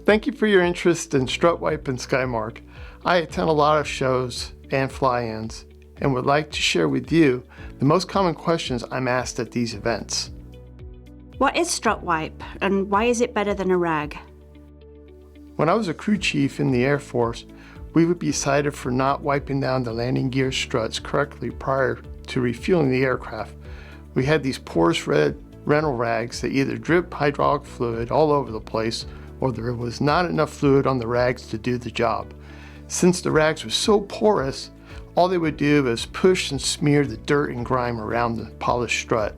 Thank you for your interest in StrutWipe and SkyMark. I attend a lot of shows and fly-ins and would like to share with you the most common questions I'm asked at these events. What is StrutWipe and why is it better than a rag? When I was a crew chief in the Air Force, we would be cited for not wiping down the landing gear struts correctly prior to refueling the aircraft. We had these porous red rental rags that either dripped hydraulic fluid all over the place or there was not enough fluid on the rags to do the job. Since the rags were so porous, all they would do was push and smear the dirt and grime around the polished strut.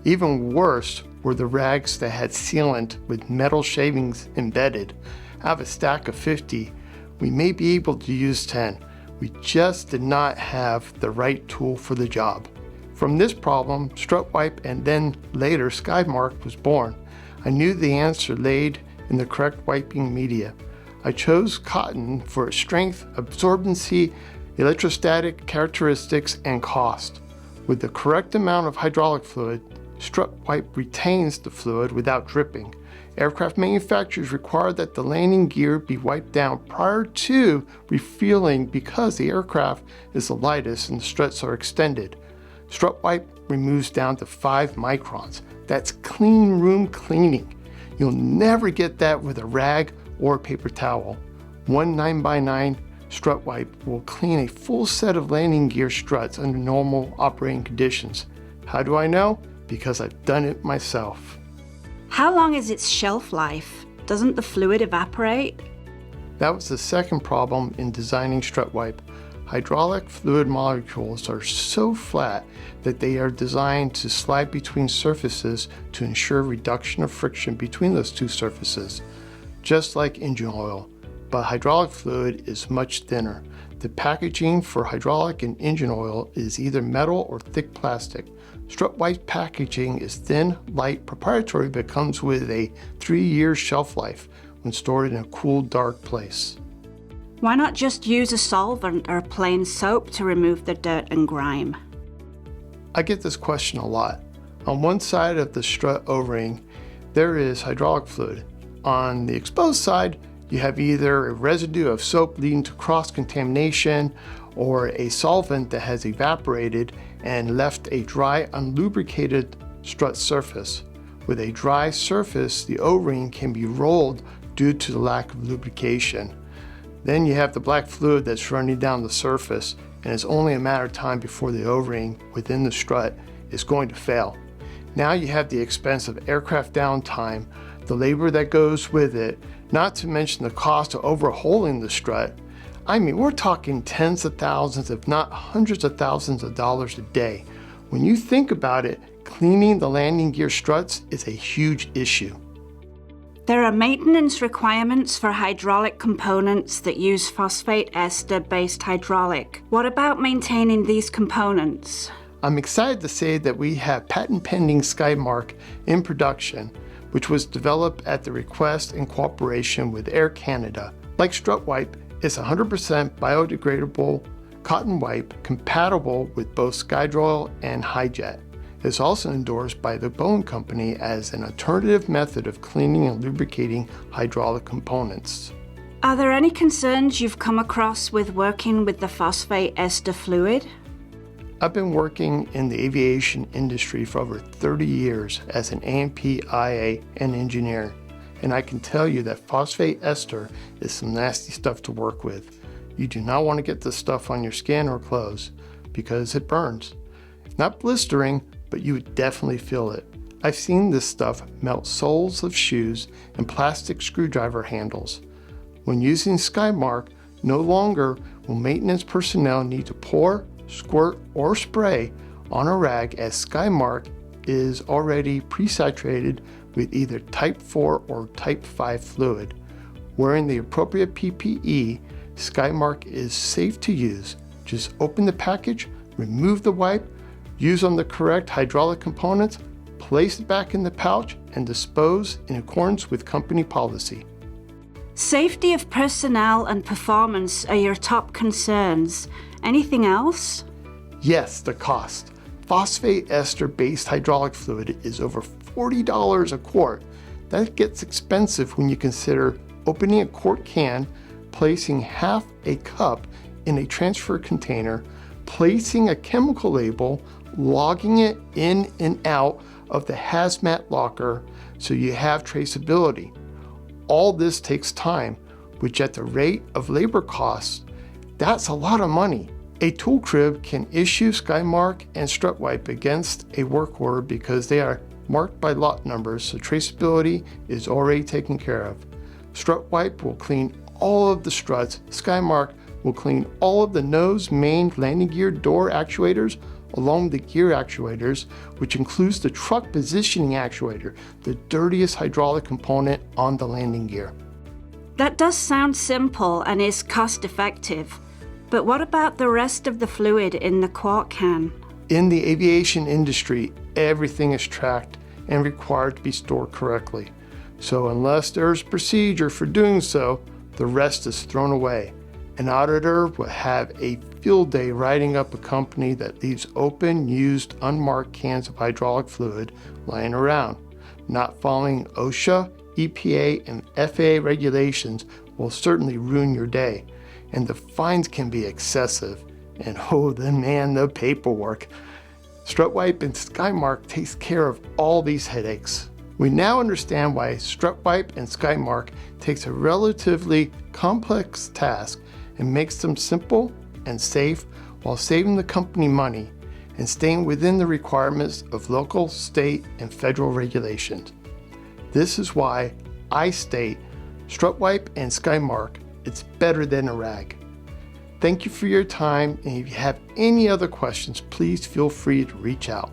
Even worse were the rags that had sealant with metal shavings embedded. Out of a stack of 50, we may be able to use 10. We just did not have the right tool for the job. From this problem, StrutWipe and then later SkyMark was born. I knew the answer laid in the correct wiping media. I chose cotton for its strength, absorbency, electrostatic characteristics, and cost. With the correct amount of hydraulic fluid, StrutWipe retains the fluid without dripping. Aircraft manufacturers require that the landing gear be wiped down prior to refueling because the aircraft is the lightest and the struts are extended. StrutWipe removes down to 5 microns. That's clean room cleaning. You'll never get that with a rag or a paper towel. One 9x9 StrutWipe will clean a full set of landing gear struts under normal operating conditions. How do I know? Because I've done it myself. How long is its shelf life? Doesn't the fluid evaporate? That was the second problem in designing StrutWipe. Hydraulic fluid molecules are so flat that they are designed to slide between surfaces to ensure reduction of friction between those two surfaces, just like engine oil. But hydraulic fluid is much thinner. The packaging for hydraulic and engine oil is either metal or thick plastic. StrutWipe packaging is thin, light, proprietary, but comes with a 3-year shelf life when stored in a cool, dark place. Why not just use a solvent or plain soap to remove the dirt and grime? I get this question a lot. On one side of the strut O-ring, there is hydraulic fluid. On the exposed side, you have either a residue of soap leading to cross-contamination or a solvent that has evaporated and left a dry, unlubricated strut surface. With a dry surface, the O-ring can be rolled due to the lack of lubrication. Then you have the black fluid that's running down the surface, and it's only a matter of time before the O-ring within the strut is going to fail. Now you have the expense of aircraft downtime, the labor that goes with it, not to mention the cost of overhauling the strut. I mean, we're talking tens of thousands, if not hundreds of thousands of dollars a day. When you think about it, cleaning the landing gear struts is a huge issue. There are maintenance requirements for hydraulic components that use phosphate ester-based hydraulic. What about maintaining these components? I'm excited to say that we have patent-pending SkyMark in production, which was developed at the request and cooperation with Air Canada. Like StrutWipe, it's 100% biodegradable cotton wipe compatible with both Skydroil and HyJet. It's also endorsed by the Boeing Company as an alternative method of cleaning and lubricating hydraulic components. Are there any concerns you've come across with working with the phosphate ester fluid? I've been working in the aviation industry for over 30 years as an A&P IA and engineer, and I can tell you that phosphate ester is some nasty stuff to work with. You do not want to get this stuff on your skin or clothes because it burns. Not blistering, but you would definitely feel it. I've seen this stuff melt soles of shoes and plastic screwdriver handles. When using SkyMark, no longer will maintenance personnel need to pour, squirt, or spray on a rag as SkyMark is already pre-saturated with either type 4 or type 5 fluid. Wearing the appropriate PPE, SkyMark is safe to use. Just open the package, remove the wipe, use on the correct hydraulic components, place it back in the pouch, and dispose in accordance with company policy. Safety of personnel and performance are your top concerns. Anything else? Yes, the cost. Phosphate ester-based hydraulic fluid is over $40 a quart. That gets expensive when you consider opening a quart can, placing half a cup in a transfer container, placing a chemical label, logging it in and out of the hazmat locker so you have traceability. All this takes time, which at the rate of labor costs, that's a lot of money. A tool crib can issue SkyMark and StrutWipe against a work order because they are marked by lot numbers, so traceability is already taken care of. StrutWipe will clean all of the struts. SkyMark will clean all of the nose, main, landing gear, door actuators, along the gear actuators, which includes the truck positioning actuator, the dirtiest hydraulic component on the landing gear. That does sound simple and is cost-effective, but what about the rest of the fluid in the quart can? In the aviation industry, everything is tracked and required to be stored correctly. So unless there's procedure for doing so, the rest is thrown away. An auditor will have a field day writing up a company that leaves open, used, unmarked cans of hydraulic fluid lying around. Not following OSHA, EPA, and FAA regulations will certainly ruin your day, and the fines can be excessive. And the paperwork. StrutWipe and SkyMark takes care of all these headaches. We now understand why StrutWipe and SkyMark takes a relatively complex task and makes them simple and safe while saving the company money and staying within the requirements of local, state, and federal regulations. This is why I state StrutWipe and SkyMark, it's better than a rag. Thank you for your time, and if you have any other questions, please feel free to reach out.